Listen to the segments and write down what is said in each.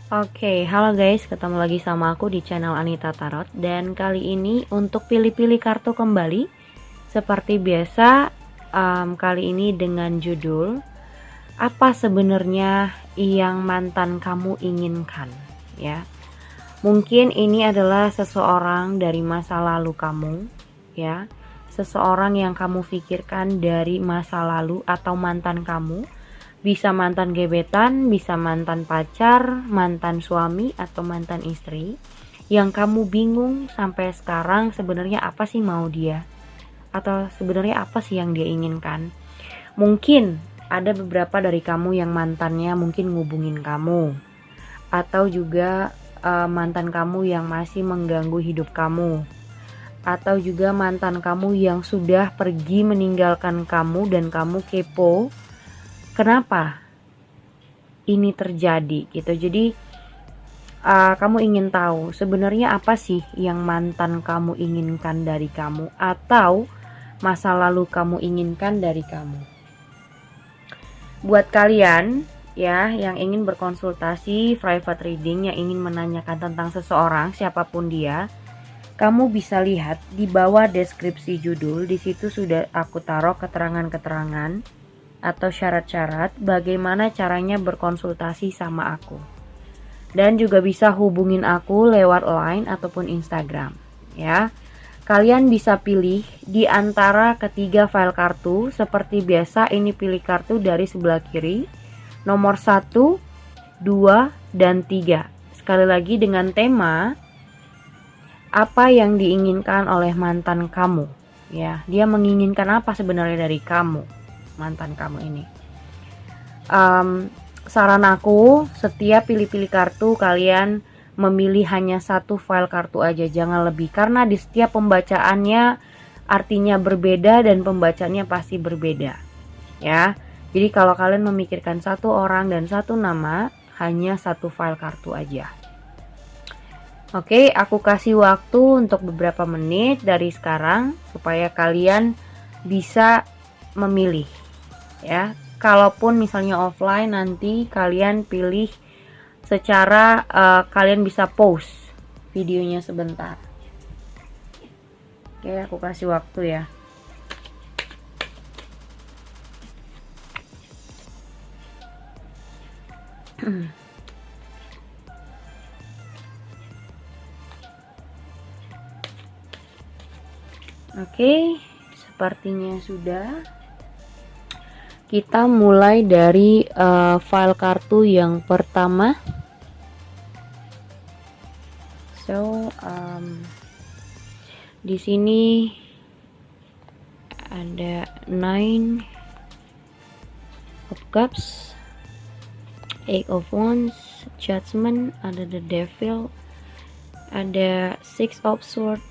Oke, halo guys, ketemu lagi sama aku di channel Anita Tarot. Dan kali ini untuk pilih-pilih kartu kembali, seperti biasa, kali ini dengan judul apa sebenarnya yang mantan kamu inginkan, ya. Mungkin ini adalah seseorang dari masa lalu kamu, ya. Seseorang yang kamu pikirkan dari masa lalu atau mantan kamu. Bisa mantan gebetan, bisa mantan pacar, mantan suami, atau mantan istri yang kamu bingung sampai sekarang sebenarnya apa sih mau dia, atau sebenarnya apa sih yang dia inginkan. Mungkin ada beberapa dari kamu yang mantannya mungkin ngubungin kamu, atau juga mantan kamu yang masih mengganggu hidup kamu, atau juga mantan kamu yang sudah pergi meninggalkan kamu dan kamu kepo kenapa ini terjadi gitu. Jadi kamu ingin tahu sebenarnya apa sih yang mantan kamu inginkan dari kamu, atau masa lalu kamu inginkan dari kamu. Buat kalian ya yang ingin berkonsultasi private reading, yang ingin menanyakan tentang seseorang siapapun dia, kamu bisa lihat di bawah deskripsi judul. Di situ sudah aku taruh keterangan-keterangan atau syarat-syarat bagaimana caranya berkonsultasi sama aku. Dan juga bisa hubungin aku lewat line ataupun Instagram, ya. Kalian bisa pilih di antara ketiga file kartu. Seperti biasa, ini pilih kartu dari sebelah kiri, nomor 1, 2, dan 3. Sekali lagi dengan tema apa yang diinginkan oleh mantan kamu, ya. Dia menginginkan apa sebenarnya dari kamu, mantan kamu ini. Saran aku, setiap pilih-pilih kartu kalian memilih hanya satu file kartu aja, jangan lebih, karena di setiap pembacaannya artinya berbeda dan pembacanya pasti berbeda, ya. Jadi kalau kalian memikirkan satu orang dan satu nama, hanya satu file kartu aja. Oke, aku kasih waktu untuk beberapa menit dari sekarang supaya kalian bisa memilih, ya. Kalaupun misalnya offline, nanti kalian pilih secara kalian bisa pause videonya sebentar. Oke, aku kasih waktu ya. Oke, sepertinya sudah. Kita mulai dari file kartu yang pertama. So, di sini ada 9 of Cups, 8 of Wands, Judgment, ada the Devil, ada 6 of Swords.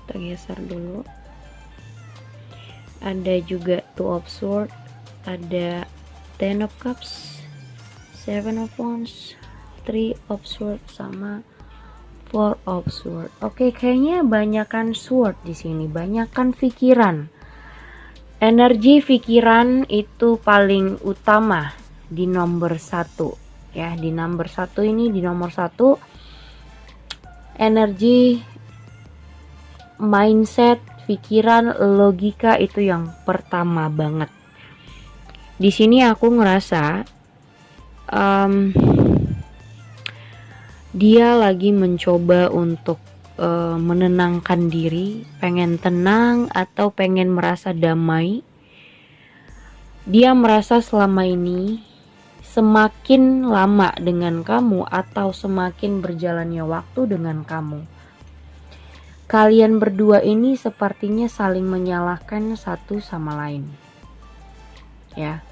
Kita geser dulu. Ada juga 2 of Swords, ada 10 of Cups, 7 of Wands, 3 of Swords, sama 4 of Swords. Oke, kayaknya banyakan sword di sini, banyakan pikiran. Energi pikiran itu paling utama di nomor 1, ya. Di nomor 1 ini, di nomor 1 energi, mindset, pikiran, logika itu yang pertama banget. Di sini aku ngerasa dia lagi mencoba untuk menenangkan diri, pengen tenang atau pengen merasa damai. Dia merasa selama ini semakin lama dengan kamu atau semakin berjalannya waktu dengan kamu, kalian berdua ini sepertinya saling menyalahkan satu sama lain, ya.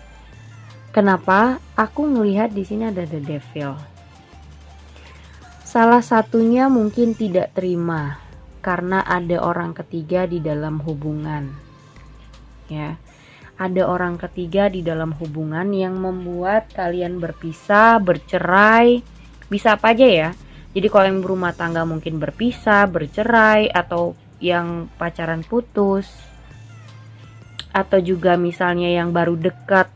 Kenapa? Aku melihat di sini ada the Devil. Salah satunya mungkin tidak terima karena ada orang ketiga di dalam hubungan, ya. Ada orang ketiga di dalam hubungan yang membuat kalian berpisah, bercerai, bisa apa aja ya. Jadi kalau yang berumah tangga mungkin berpisah, bercerai, atau yang pacaran putus, atau juga misalnya yang baru dekat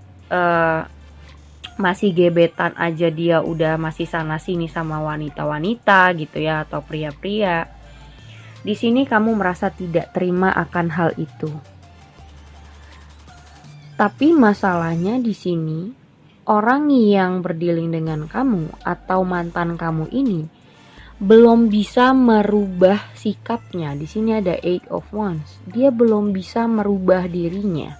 masih gebetan aja dia udah masih sana sini sama wanita-wanita gitu ya, atau pria-pria. Di sini kamu merasa tidak terima akan hal itu. Tapi masalahnya di sini, orang yang berdealing dengan kamu atau mantan kamu ini belum bisa merubah sikapnya. Di sini ada Eight of Wands. Dia belum bisa merubah dirinya.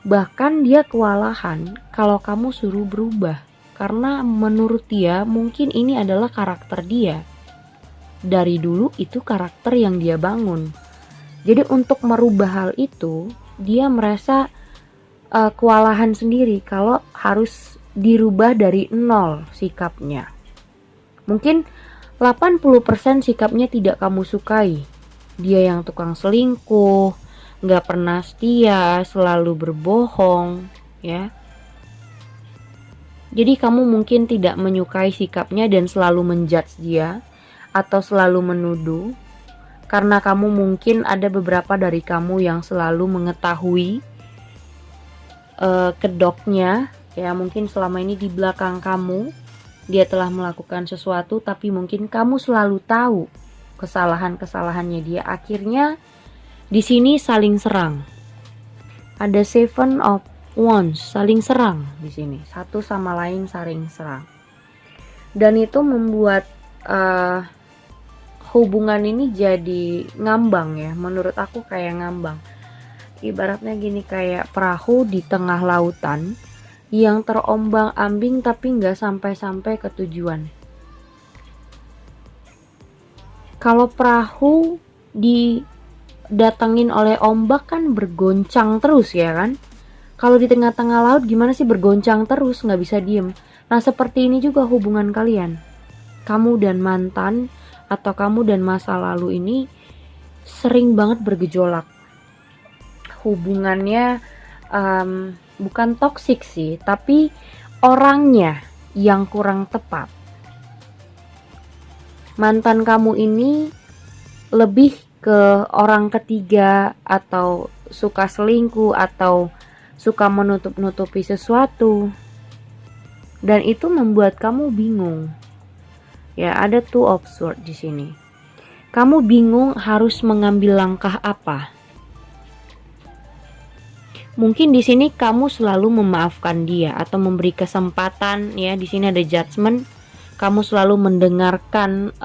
Bahkan dia kewalahan kalau kamu suruh berubah. Karena menurut dia mungkin ini adalah karakter dia. Dari dulu itu karakter yang dia bangun. Jadi untuk merubah hal itu, dia merasa kewalahan sendiri kalau harus dirubah dari nol sikapnya. Mungkin 80% sikapnya tidak kamu sukai. Dia yang tukang selingkuh, gak pernah setia, selalu berbohong, ya. Jadi kamu mungkin tidak menyukai sikapnya dan selalu menjudge dia atau selalu menuduh. Karena kamu mungkin ada beberapa dari kamu yang selalu mengetahui kedoknya, ya mungkin selama ini di belakang kamu dia telah melakukan sesuatu, tapi mungkin kamu selalu tahu kesalahan-kesalahannya dia. Akhirnya di sini saling serang. Ada Seven of Wands, saling serang di sini. Satu sama lain saling serang. Dan itu membuat hubungan ini jadi ngambang ya. Menurut aku kayak ngambang. Ibaratnya gini, kayak perahu di tengah lautan yang terombang-ambing tapi nggak sampai-sampai ke tujuan. Kalau perahu didatengin oleh ombak kan bergoncang terus ya kan. Kalau di tengah-tengah laut gimana sih, bergoncang terus, nggak bisa diem. Nah seperti ini juga hubungan kalian. Kamu dan mantan atau kamu dan masa lalu ini sering banget bergejolak. Hubungannya bukan toksik sih, tapi orangnya yang kurang tepat. Mantan kamu ini lebih ke orang ketiga atau suka selingkuh atau suka menutup-nutupi sesuatu. Dan itu membuat kamu bingung. Ya, ada Two of Swords di sini. Kamu bingung harus mengambil langkah apa. Mungkin di sini kamu selalu memaafkan dia atau memberi kesempatan ya. Di sini ada Judgment. Kamu selalu mendengarkan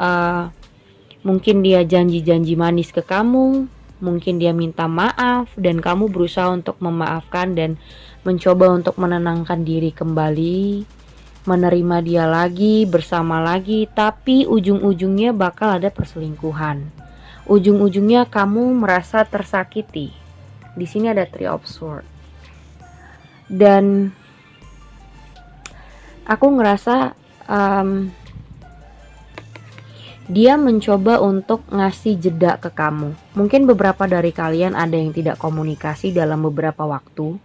mungkin dia janji-janji manis ke kamu, mungkin dia minta maaf dan kamu berusaha untuk memaafkan dan mencoba untuk menenangkan diri kembali, menerima dia lagi, bersama lagi, tapi ujung-ujungnya bakal ada perselingkuhan. Ujung-ujungnya kamu merasa tersakiti. Di sini ada Three of Swords. Dan aku ngerasa dia mencoba untuk ngasih jeda ke kamu. Mungkin beberapa dari kalian ada yang tidak komunikasi dalam beberapa waktu,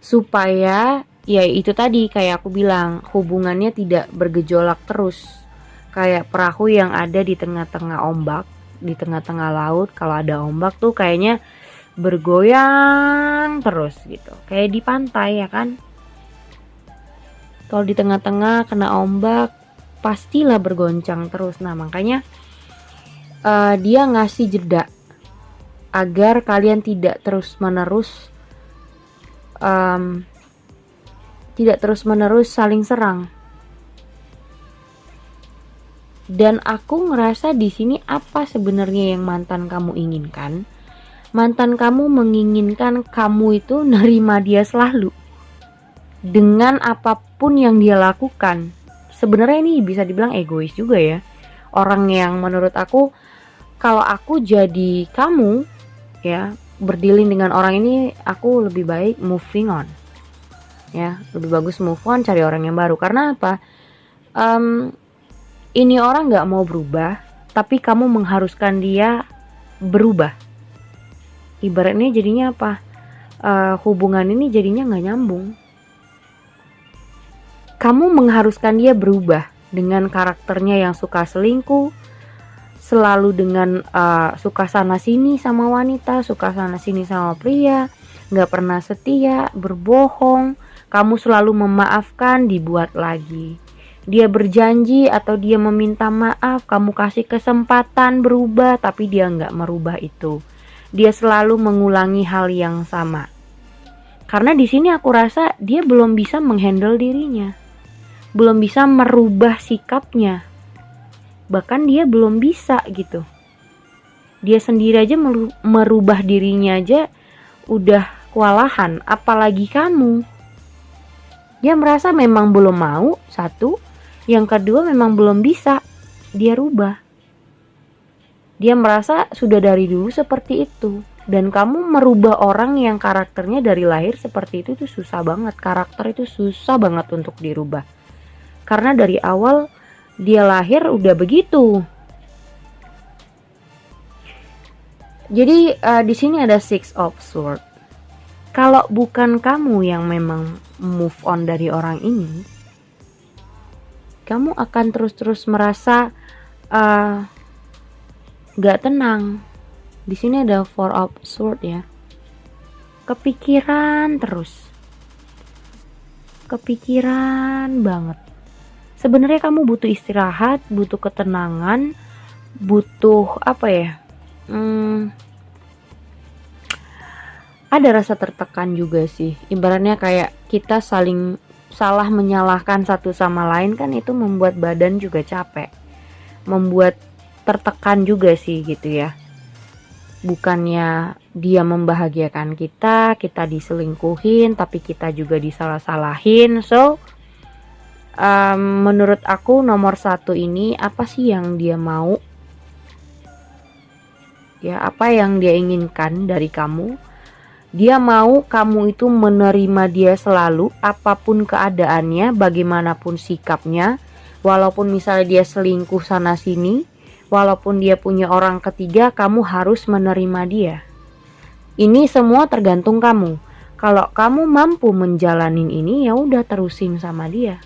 supaya ya itu tadi kayak aku bilang, hubungannya tidak bergejolak terus. Kayak perahu yang ada di tengah-tengah ombak, di tengah-tengah laut. Kalau ada ombak tuh kayaknya bergoyang terus gitu, kayak di pantai ya kan. Kalau di tengah-tengah kena ombak pastilah bergoncang terus. Nah makanya dia ngasih jeda agar kalian tidak terus menerus saling serang. Dan aku ngerasa di sini apa sebenarnya yang mantan kamu inginkan? Mantan kamu menginginkan kamu itu nerima dia selalu dengan apapun yang dia lakukan. Sebenarnya ini bisa dibilang egois juga ya. Orang yang menurut aku, kalau aku jadi kamu ya, berdealing dengan orang ini, aku lebih baik moving on. Ya, lebih bagus move on, cari orang yang baru. Karena apa? Ini orang gak mau berubah, tapi kamu mengharuskan dia berubah. Ibaratnya jadinya apa? Hubungan ini jadinya gak nyambung. Kamu mengharuskan dia berubah dengan karakternya yang suka selingkuh, selalu dengan suka sana sini sama wanita, suka sana sini sama pria, gak pernah setia, berbohong, Kamu selalu memaafkan, dibuat lagi. Dia berjanji atau dia meminta maaf, kamu kasih kesempatan berubah, tapi dia nggak merubah itu. Dia selalu mengulangi hal yang sama. Karena di sini aku rasa dia belum bisa menghandle dirinya, belum bisa merubah sikapnya. Bahkan dia belum bisa gitu. Dia sendiri aja merubah dirinya aja udah kewalahan, apalagi kamu. Dia merasa memang belum mau, satu. Yang kedua memang belum bisa dia rubah. Dia merasa sudah dari dulu seperti itu. Dan kamu merubah orang yang karakternya dari lahir seperti itu tuh susah banget. Karakter itu susah banget untuk dirubah. Karena dari awal dia lahir udah begitu. Jadi di sini ada Six of Swords. Kalau bukan kamu yang memang move on dari orang ini, kamu akan terus-terus merasa gak tenang. Di sini ada Four of Swords ya. Kepikiran terus. Kepikiran banget. Sebenarnya kamu butuh istirahat, butuh ketenangan, butuh apa ya? Ada rasa tertekan juga sih. Ibaratnya kayak kita salah menyalahkan satu sama lain kan, itu membuat badan juga capek, membuat tertekan juga sih gitu ya. Bukannya dia membahagiakan kita diselingkuhin, tapi kita juga disalah-salahin. So menurut aku nomor 1 ini apa sih yang dia mau ya, apa yang dia inginkan dari kamu. Dia mau kamu itu menerima dia selalu, apapun keadaannya, bagaimanapun sikapnya. Walaupun misalnya dia selingkuh sana sini, walaupun dia punya orang ketiga, kamu harus menerima dia. Ini semua tergantung kamu. Kalau kamu mampu menjalanin ini, ya udah terusin sama dia.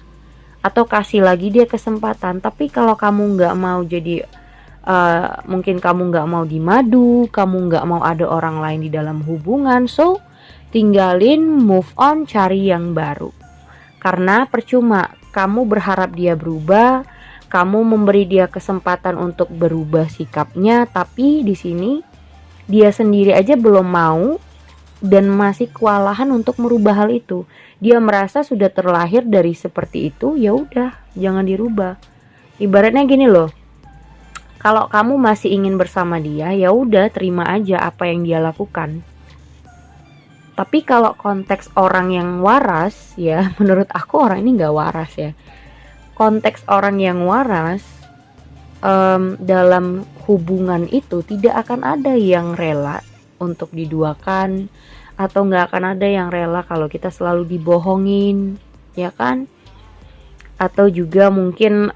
Atau kasih lagi dia kesempatan. Tapi kalau kamu nggak mau jadi mungkin kamu nggak mau dimadu, kamu nggak mau ada orang lain di dalam hubungan, so tinggalin, move on, cari yang baru. Karena percuma kamu berharap dia berubah, kamu memberi dia kesempatan untuk berubah sikapnya, tapi di sini dia sendiri aja belum mau dan masih kewalahan untuk merubah hal itu. Dia merasa sudah terlahir dari seperti itu, ya udah jangan dirubah. Ibaratnya gini loh. Kalau kamu masih ingin bersama dia, ya udah terima aja apa yang dia lakukan. Tapi kalau konteks orang yang waras, ya menurut aku orang ini nggak waras ya. Konteks orang yang waras dalam hubungan itu tidak akan ada yang rela untuk diduakan, atau nggak akan ada yang rela kalau kita selalu dibohongin, ya kan? Atau juga mungkin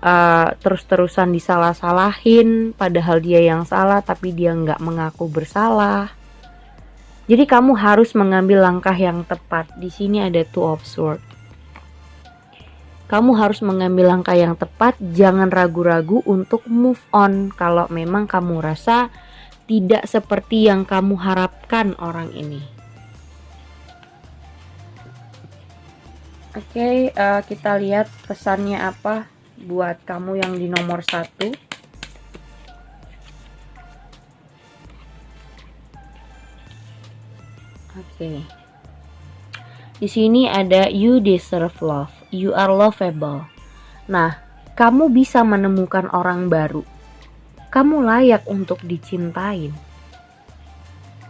terus-terusan disalah-salahin padahal dia yang salah tapi dia nggak mengaku bersalah. Jadi kamu harus mengambil langkah yang tepat. Di sini ada Two of Swords. Kamu harus mengambil langkah yang tepat, jangan ragu-ragu untuk move on kalau memang kamu rasa tidak seperti yang kamu harapkan orang ini. Oke, kita lihat pesannya apa buat kamu yang di nomor 1. Oke. Di sini ada you deserve love, you are lovable. Nah, kamu bisa menemukan orang baru. Kamu layak untuk dicintain.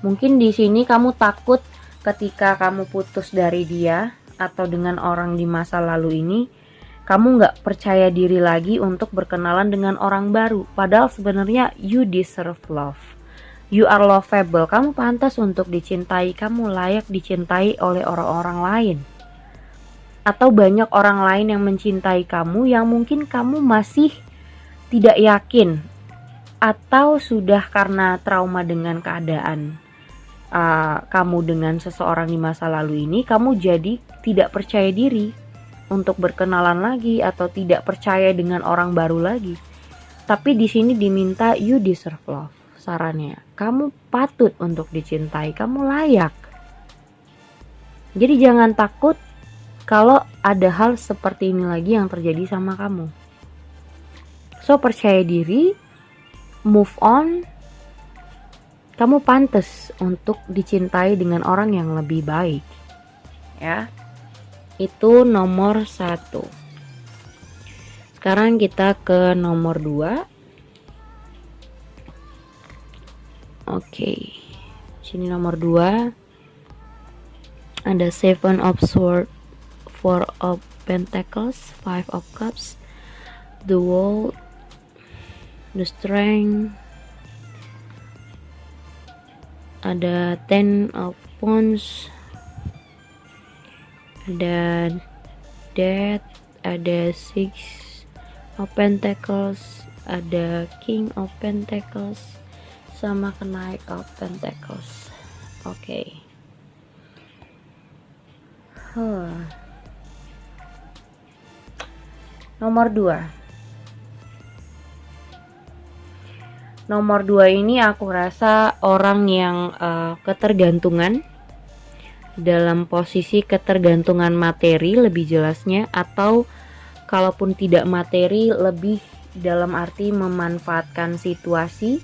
Mungkin di sini kamu takut ketika kamu putus dari dia atau dengan orang di masa lalu ini, kamu nggak percaya diri lagi untuk berkenalan dengan orang baru. Padahal sebenarnya you deserve love, you are lovable. Kamu pantas untuk dicintai, kamu layak dicintai oleh orang-orang lain. Atau banyak orang lain yang mencintai kamu yang mungkin kamu masih tidak yakin, atau sudah karena trauma dengan keadaan kamu dengan seseorang di masa lalu ini, kamu jadi tidak percaya diri untuk berkenalan lagi atau tidak percaya dengan orang baru lagi. Tapi di sini diminta you deserve love. Sarannya, kamu patut untuk dicintai, kamu layak. Jadi jangan takut kalau ada hal seperti ini lagi yang terjadi sama kamu. So, percaya diri, move on. Kamu pantas untuk dicintai dengan orang yang lebih baik. Ya. Itu nomor 1. Sekarang kita ke nomor 2. Oke. Sini nomor 2. Ada 7 of Swords, 4 of Pentacles, 5 of Cups, the World, the Strength, ada 10 of Wands, ada Death, ada 6 of Pentacles, ada King of Pentacles, sama Knight of Pentacles. Oke. Nomor 2. Nomor 2 ini aku rasa orang yang ketergantungan, dalam posisi ketergantungan materi lebih jelasnya, atau kalaupun tidak materi lebih dalam arti memanfaatkan situasi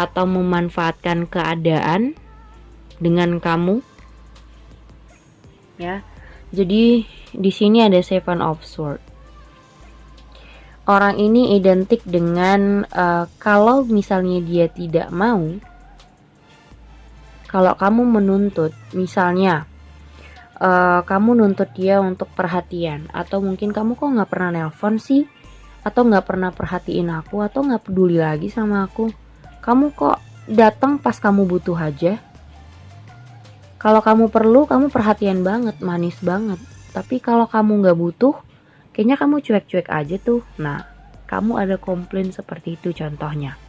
atau memanfaatkan keadaan dengan kamu. Ya. Jadi di sini ada 7 of Swords. Orang ini identik dengan kalau misalnya dia tidak mau, kalau kamu menuntut, misalnya kamu nuntut dia untuk perhatian, atau mungkin kamu kok nggak pernah nelpon sih, atau nggak pernah perhatiin aku, atau nggak peduli lagi sama aku, kamu kok datang pas kamu butuh aja. Kalau kamu perlu, kamu perhatian banget, manis banget. Tapi kalau kamu nggak butuh, kayaknya kamu cuek-cuek aja tuh. Nah, kamu ada komplain seperti itu contohnya.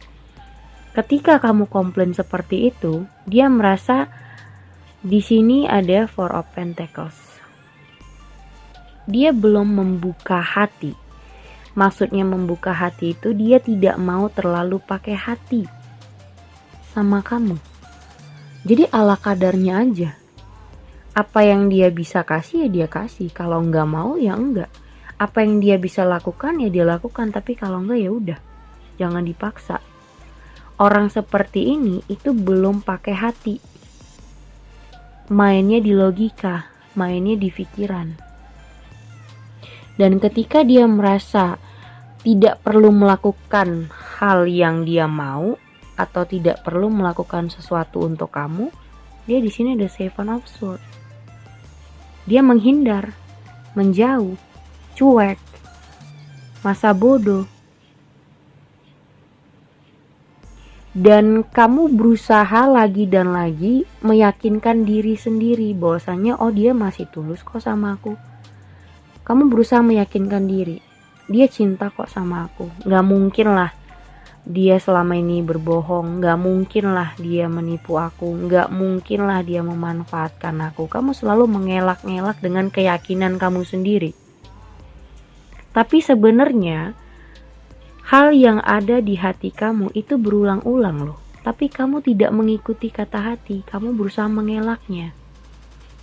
Ketika kamu komplain seperti itu, dia merasa di sini ada 4 of Pentacles. Dia belum membuka hati. Maksudnya membuka hati itu dia tidak mau terlalu pakai hati sama kamu. Jadi ala kadarnya aja. Apa yang dia bisa kasih ya dia kasih. Kalau nggak mau ya enggak. Apa yang dia bisa lakukan ya dia lakukan. Tapi kalau enggak ya udah. Jangan dipaksa. Orang seperti ini itu belum pakai hati. Mainnya di logika, mainnya di pikiran. Dan ketika dia merasa tidak perlu melakukan hal yang dia mau, atau tidak perlu melakukan sesuatu untuk kamu, dia di sini ada 7 of Swords. Dia menghindar, menjauh, cuek, masa bodoh. Dan kamu berusaha lagi dan lagi meyakinkan diri sendiri bahwasanya oh dia masih tulus kok sama aku. Kamu berusaha meyakinkan diri, dia cinta kok sama aku. Gak mungkin lah dia selama ini berbohong, gak mungkin lah dia menipu aku, gak mungkin lah dia memanfaatkan aku. Kamu selalu mengelak-ngelak dengan keyakinan kamu sendiri. Tapi sebenarnya hal yang ada di hati kamu itu berulang-ulang loh. Tapi kamu tidak mengikuti kata hati, kamu berusaha mengelaknya.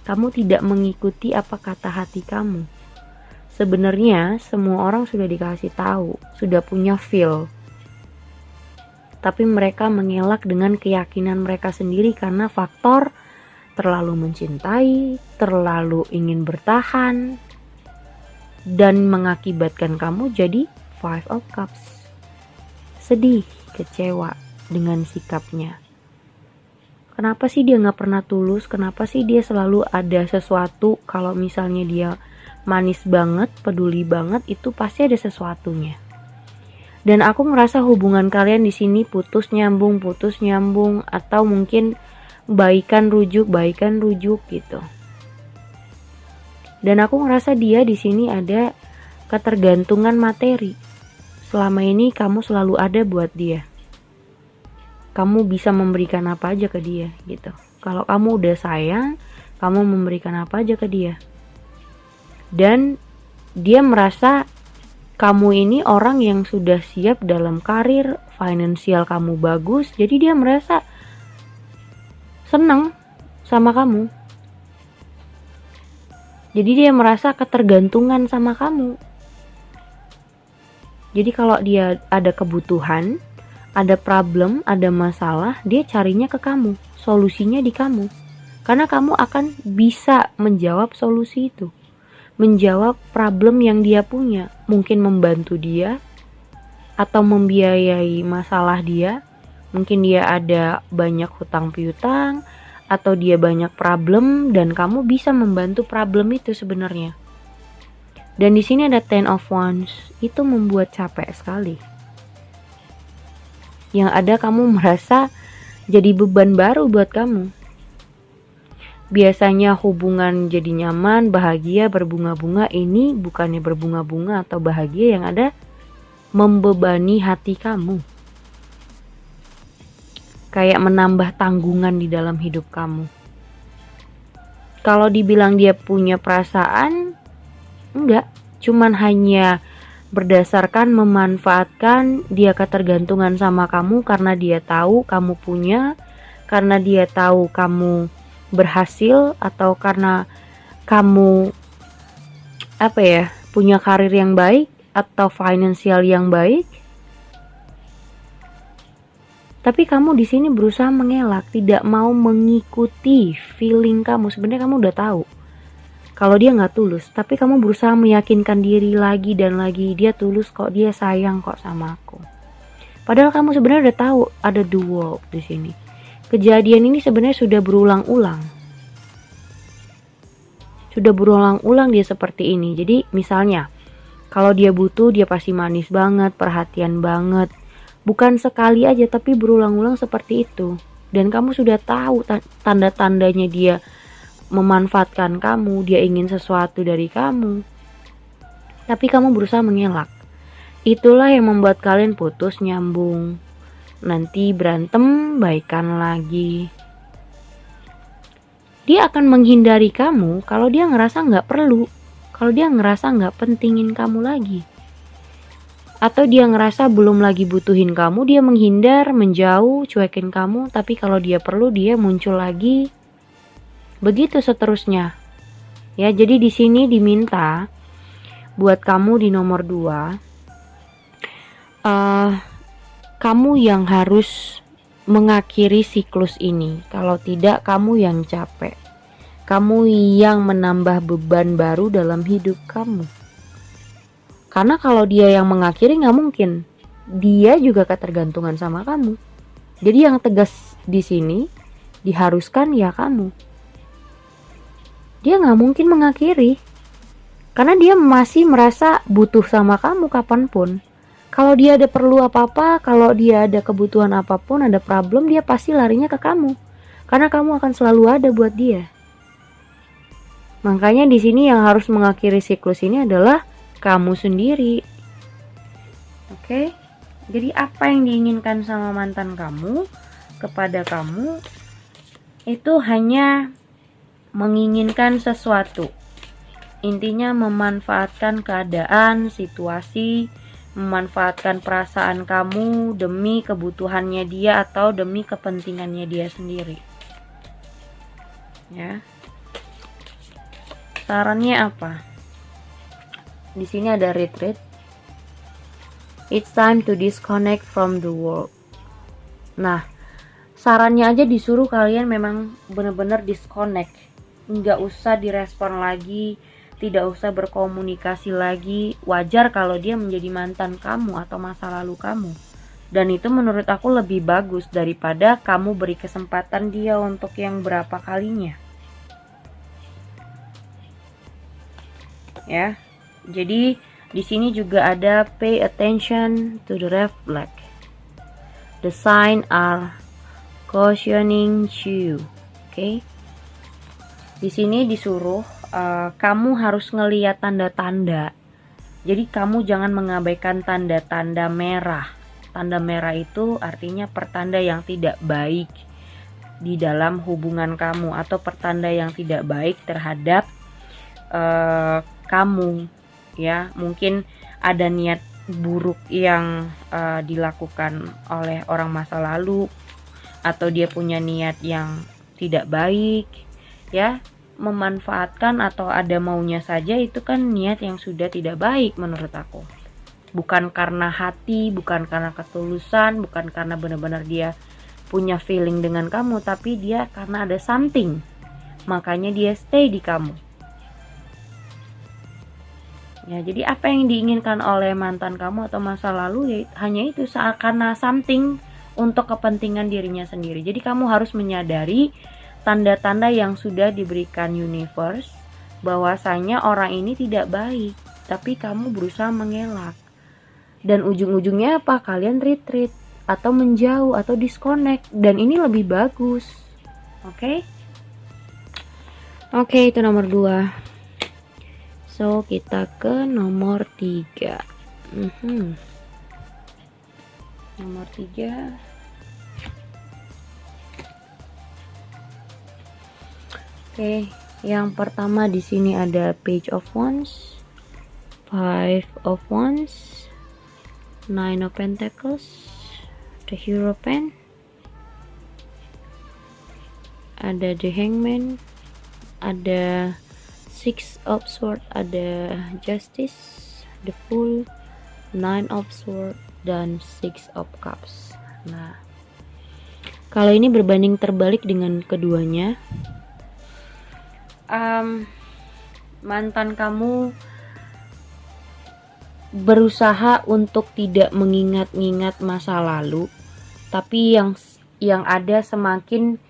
Kamu tidak mengikuti apa kata hati kamu. Sebenarnya semua orang sudah dikasih tahu, sudah punya feel. Tapi mereka mengelak dengan keyakinan mereka sendiri karena faktor terlalu mencintai, terlalu ingin bertahan, dan mengakibatkan kamu jadi 5 of Cups. Sedih, kecewa dengan sikapnya. Kenapa sih dia gak pernah tulus? Kenapa sih dia selalu ada sesuatu? Kalau misalnya dia manis banget, peduli banget, itu pasti ada sesuatunya. Dan aku ngerasa hubungan kalian di sini putus nyambung, atau mungkin baikan rujuk gitu. Dan aku ngerasa dia di sini ada ketergantungan materi. Selama ini kamu selalu ada buat dia. Kamu bisa memberikan apa aja ke dia gitu. Kalau kamu udah sayang, kamu memberikan apa aja ke dia. Dan dia merasa kamu ini orang yang sudah siap dalam karir, finansial kamu bagus, jadi dia merasa senang sama kamu. Jadi dia merasa ketergantungan sama kamu. Jadi kalau dia ada kebutuhan, ada problem, ada masalah, dia carinya ke kamu, solusinya di kamu. Karena kamu akan bisa menjawab solusi itu, menjawab problem yang dia punya, mungkin membantu dia atau membiayai masalah dia. Mungkin dia ada banyak hutang piutang atau dia banyak problem dan kamu bisa membantu problem itu sebenarnya. Dan di sini ada Ten of Wands, itu membuat capek sekali. Yang ada kamu merasa jadi beban baru buat kamu. Biasanya hubungan jadi nyaman, bahagia, berbunga-bunga, ini bukannya berbunga-bunga atau bahagia, yang ada membebani hati kamu. Kayak menambah tanggungan di dalam hidup kamu. Kalau dibilang dia punya perasaan, enggak, cuman hanya berdasarkan memanfaatkan dia ketergantungan sama kamu karena dia tahu kamu punya, karena dia tahu kamu berhasil, atau karena kamu punya karir yang baik atau finansial yang baik. Tapi kamu di sini berusaha mengelak, tidak mau mengikuti feeling kamu. Sebenarnya kamu udah tahu kalau dia nggak tulus, tapi kamu berusaha meyakinkan diri lagi dan lagi, dia tulus kok, dia sayang kok sama aku. Padahal kamu sebenarnya udah tahu ada the wolf di sini. Kejadian ini sebenarnya sudah berulang-ulang. Sudah berulang-ulang dia seperti ini. Jadi misalnya, kalau dia butuh, dia pasti manis banget, perhatian banget. Bukan sekali aja, tapi berulang-ulang seperti itu. Dan kamu sudah tahu tanda-tandanya dia memanfaatkan kamu, dia ingin sesuatu dari kamu. Tapi kamu berusaha mengelak. Itulah yang membuat kalian putus nyambung. Nanti berantem, baikan lagi. Dia akan menghindari kamu kalau dia ngerasa gak perlu. Kalau dia ngerasa gak pentingin kamu lagi. Atau dia ngerasa belum lagi butuhin kamu, dia menghindar, menjauh, cuekin kamu. Tapi kalau dia perlu, dia muncul lagi. Begitu seterusnya. Ya, jadi di sini diminta buat kamu di nomor 2, kamu yang harus mengakhiri siklus ini. Kalau tidak, kamu yang capek. Kamu yang menambah beban baru dalam hidup kamu. Karena kalau dia yang mengakhiri, gak mungkin. Dia juga ketergantungan sama kamu. Jadi yang tegas di sini, diharuskan ya kamu. Dia gak mungkin mengakhiri. Karena dia masih merasa butuh sama kamu kapanpun. Kalau dia ada perlu apa-apa, kalau dia ada kebutuhan apapun, ada problem, dia pasti larinya ke kamu. Karena kamu akan selalu ada buat dia. Makanya di sini yang harus mengakhiri siklus ini adalah kamu sendiri. Oke? Jadi apa yang diinginkan sama mantan kamu kepada kamu itu hanya menginginkan sesuatu. Intinya memanfaatkan keadaan, situasi, memanfaatkan perasaan kamu demi kebutuhannya dia atau demi kepentingannya dia sendiri. Ya. Sarannya apa? Di sini ada retreat. It's time to disconnect from the world. Nah, sarannya aja disuruh kalian memang benar-benar disconnect. Nggak usah direspon lagi, tidak usah berkomunikasi lagi. Wajar kalau dia menjadi mantan kamu atau masa lalu kamu. Dan itu menurut aku lebih bagus daripada kamu beri kesempatan dia untuk yang berapa kalinya. Ya. Jadi di sini juga ada pay attention to the red flag. The sign are cautioning you. Oke. Di sini disuruh kamu harus ngelihat tanda-tanda. Jadi kamu jangan mengabaikan tanda-tanda merah. Tanda merah itu artinya pertanda yang tidak baik di dalam hubungan kamu atau pertanda yang tidak baik terhadap kamu. Ya, mungkin ada niat buruk yang dilakukan oleh orang masa lalu, atau dia punya niat yang tidak baik, ya. memanfaatkan atau ada maunya saja, itu kan niat yang sudah tidak baik menurut aku. Bukan karena hati, bukan karena ketulusan, bukan karena benar-benar dia punya feeling dengan kamu, tapi dia karena ada something, makanya dia stay di kamu. Ya, jadi apa yang diinginkan oleh mantan kamu atau masa lalu ya hanya itu, karena something untuk kepentingan dirinya sendiri. Jadi kamu harus menyadari tanda-tanda yang sudah diberikan universe bahwasanya orang ini tidak baik, tapi kamu berusaha mengelak. Dan ujung-ujungnya apa? Kalian retreat atau menjauh atau disconnect, dan ini lebih bagus. Oke? Oke, itu nomor 2. So, kita ke nomor 3. Nomor 3. Oke, yang pertama di sini ada Page of Wands, Five of Wands, Nine of Pentacles, the Hierophant, ada the Hangman, ada Six of Swords, ada Justice, the Fool, Nine of Swords, dan Six of Cups. Nah, kalau ini berbanding terbalik dengan keduanya. Mantan kamu berusaha untuk tidak mengingat-ingat masa lalu, tapi yang ada semakin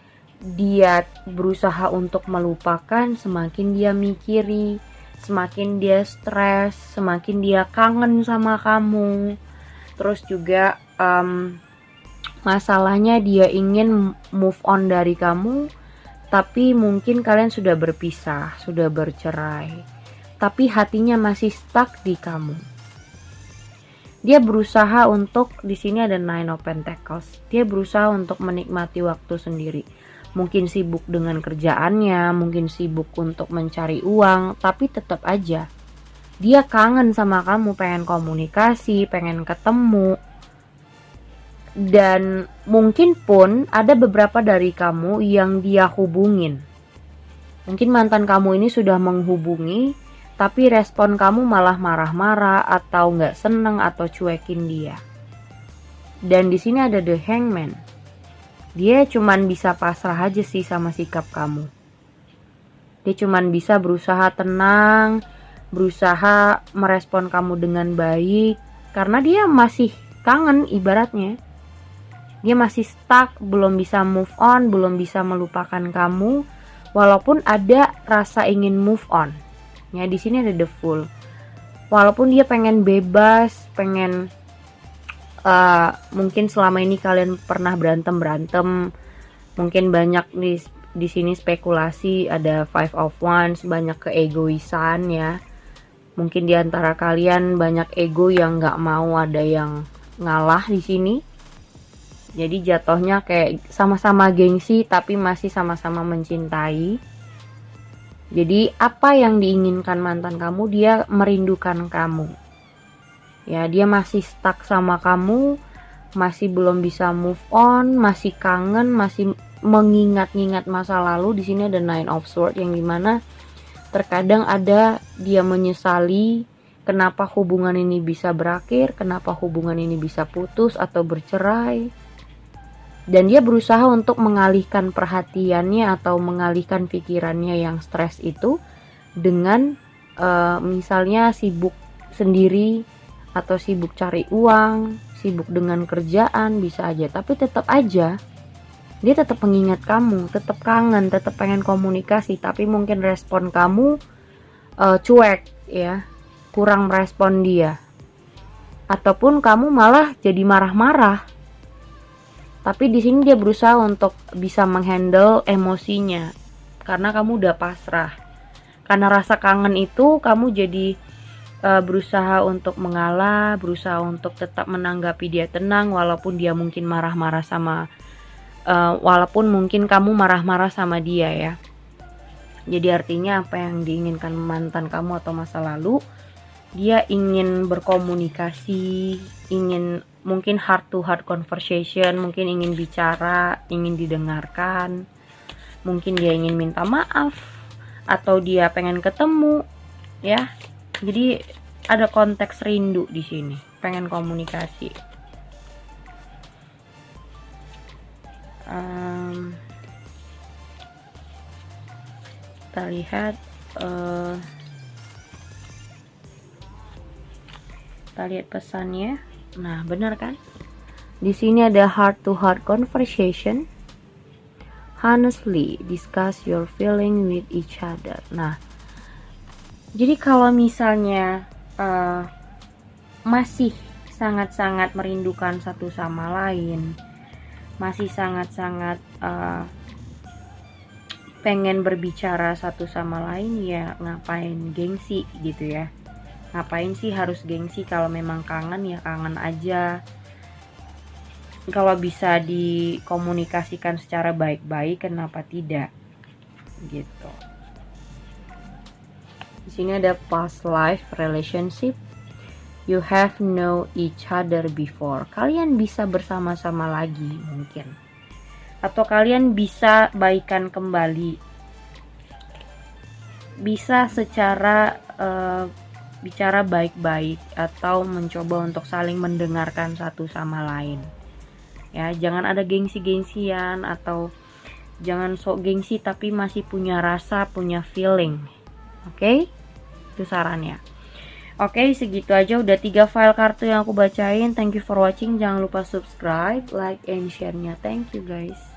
dia berusaha untuk melupakan, semakin dia mikiri, semakin dia stres, semakin dia kangen sama kamu. Terus juga masalahnya dia ingin move on dari kamu, tapi mungkin kalian sudah berpisah, sudah bercerai, tapi hatinya masih stuck di kamu. Dia berusaha untuk, di sini ada Nine of Pentacles, dia berusaha untuk menikmati waktu sendiri. Mungkin sibuk dengan kerjaannya, mungkin sibuk untuk mencari uang, tapi tetap aja dia kangen sama kamu, pengen komunikasi, pengen ketemu. Dan mungkin pun ada beberapa dari kamu yang dia hubungin. Mungkin mantan kamu ini sudah menghubungi, tapi respon kamu malah marah-marah atau nggak seneng atau cuekin dia. Dan di sini ada the Hangman. Dia cuman bisa pasrah aja sih sama sikap kamu. Dia cuman bisa berusaha tenang, berusaha merespon kamu dengan baik, karena dia masih kangen ibaratnya. Dia masih stuck, belum bisa move on, belum bisa melupakan kamu, walaupun ada rasa ingin move on. Ya, di sini ada the Fool. Walaupun dia pengen bebas, pengen mungkin selama ini kalian pernah berantem, mungkin banyak di sini spekulasi, ada Five of Wands, banyak keegoisan ya. Mungkin di antara kalian banyak ego yang nggak mau ada yang ngalah di sini. Jadi jatuhnya kayak sama-sama gengsi tapi masih sama-sama mencintai. Jadi apa yang diinginkan mantan kamu, dia merindukan kamu. Ya, dia masih stuck sama kamu, masih belum bisa move on, masih kangen, masih mengingat-ingat masa lalu. Di sini ada Nine of Swords yang dimana terkadang ada dia menyesali kenapa hubungan ini bisa berakhir, kenapa hubungan ini bisa putus atau bercerai. Dan dia berusaha untuk mengalihkan perhatiannya atau mengalihkan pikirannya yang stres itu dengan misalnya sibuk sendiri, atau sibuk cari uang, sibuk dengan kerjaan, bisa aja. Tapi tetap aja dia tetap mengingat kamu, tetap kangen, tetap pengen komunikasi, tapi mungkin respon kamu cuek ya, kurang merespon dia. Ataupun kamu malah jadi marah-marah. Tapi di sini dia berusaha untuk bisa menghandle emosinya karena kamu udah pasrah. Karena rasa kangen itu kamu jadi berusaha untuk mengalah, berusaha untuk tetap menanggapi dia tenang walaupun dia mungkin marah-marah sama walaupun mungkin kamu marah-marah sama dia ya. Jadi artinya apa yang diinginkan mantan kamu atau masa lalu, dia ingin berkomunikasi, ingin mungkin heart to heart conversation, mungkin ingin bicara, ingin didengarkan, mungkin dia ingin minta maaf, atau dia pengen ketemu ya. Jadi ada konteks rindu di sini, pengen komunikasi. Kita lihat pesannya. Nah, benar kan? Di sini ada heart to heart conversation. Honestly discuss your feeling with each other. Nah, jadi kalau misalnya masih sangat-sangat merindukan satu sama lain, masih sangat-sangat pengen berbicara satu sama lain, ya ngapain gengsi gitu ya. Ngapain sih harus gengsi? Kalau memang kangen ya kangen aja. Kalau bisa dikomunikasikan secara baik-baik, kenapa tidak? Gitu. Di sini ada past life relationship. You have know each other before. Kalian bisa bersama-sama lagi mungkin. Atau kalian bisa baikan kembali. Bisa secara bicara baik-baik atau mencoba untuk saling mendengarkan satu sama lain. Ya, jangan ada gengsi-gengsian atau jangan sok gengsi tapi masih punya rasa, punya feeling. Oke? Itu sarannya. Oke, segitu aja udah 3 file kartu yang aku bacain. Thank you for watching. Jangan lupa subscribe, like, and share-nya. Thank you guys.